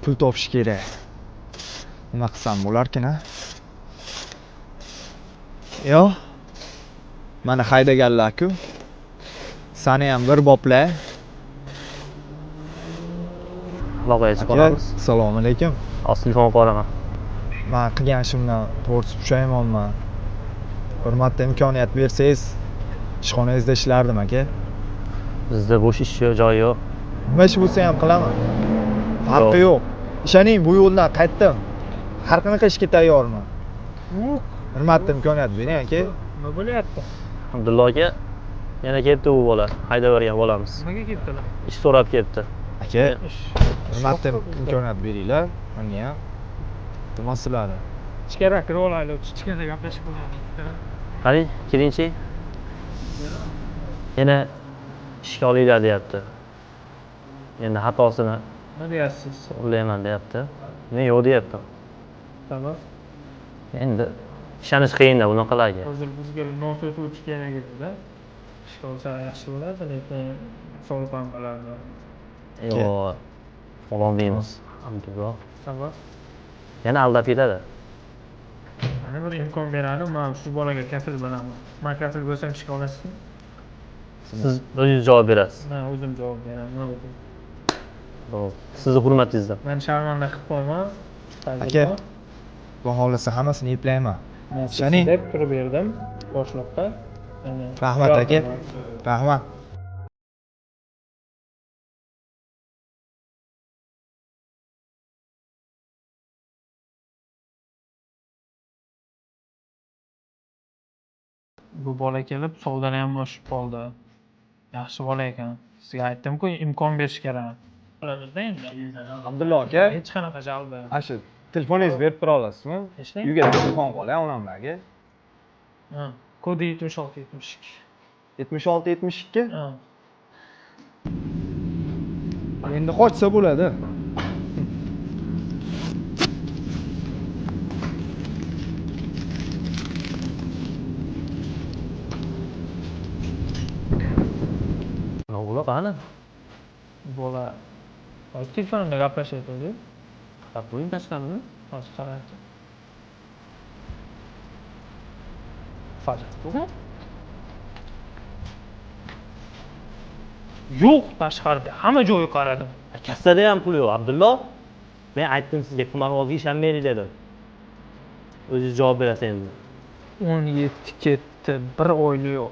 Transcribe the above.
pul topish kerak. Nima qilsam bo'larkin a? Yo. Mana haydaganlar-ku. Sani ham bir bopla. Aloqaga chiqamiz. Assalomu alaykum. Telefon qo'raman. Men qilgan ishimdan to'g'risi pushaymonman. Hurmatli imkoniyat bersangiz, ishxonangizda ishlardim aka. Bizda bo'sh ish joyi yo'q. Nima ish bo'lsa ham qilaman. Farqi yo'q. Ishoning, bu yo'ldan qaytdim. Har qanaqa ishga tayyorman. Hurmatli imkoniyat bering aka. Nima bo'lyapti? Abdulla aka yana kelibdi u bola. Haydavergan bolamiz. Nimaga ketdilar? Ish so'rab kelibdi. Aka, hurmatli imkoniyat beringlar. Menga ham. Iltimos sizlarni. Ichkariga kirib olaylik. Ichkarida gaplashib qo'yamiz. Qarang, kelingchi. Yana ishga olinglar deyapti. Endi xatosini Nima deyapsiz? o'ylayman deyapti. Men yo'q deyapman. Tamam. Endi ishonish qiyin-da bunaqalarga. Hozir bizga noso'z o'tish kerak edi-da. Ishga olsa yaxshi bo'ladi, lekin sovuq ham bo'lardi. Yo'q. Ololmaymiz. Abdulla. Tamam. Yana aldab ketadi. Mana bir imkon beradi, men shu bolaga kafil bo'laman. Men kafil bo'lsam ishga olasizmi? Siz o'zingiz javob berasiz. Men o'zim javob beraman. Xo'p. Sizni hurmatingizdan. Men sharmanda qilib qo'yman. Aka, bu xohlasa hammasini eplayman. Shani deb turib berdim boshliqqa. Rahmat aka. Rahmat. Bu bola kelib savdani ham oshib qoldi. Yaxshi bola ekan. Sizga aytdim-ku, imkon berish kerak. Qo'limizda endi. Abdulla aka, Hech qanaqa jalbi. shu telefoningizni berib tura olasizmi? Eshitding? Uyga telefon qilay onamlarga. Ha. Kodi 7672. 76-72. Ha. Endi qochsa bo'ladi. Nima qani? Bola hozir telefonda gaplashyapti. Qarab qo'ying tashqarida. Hozir qarayapti. Yo'q, tashqarida. Hamma joyi qaradim. Kassada ham pul yo'q, Abdullo. Men aytdim sizga qimorga ishonmaylik dedim. O'zingiz javob berasiz endi. 17 ketdi, 1 oylik yo'q.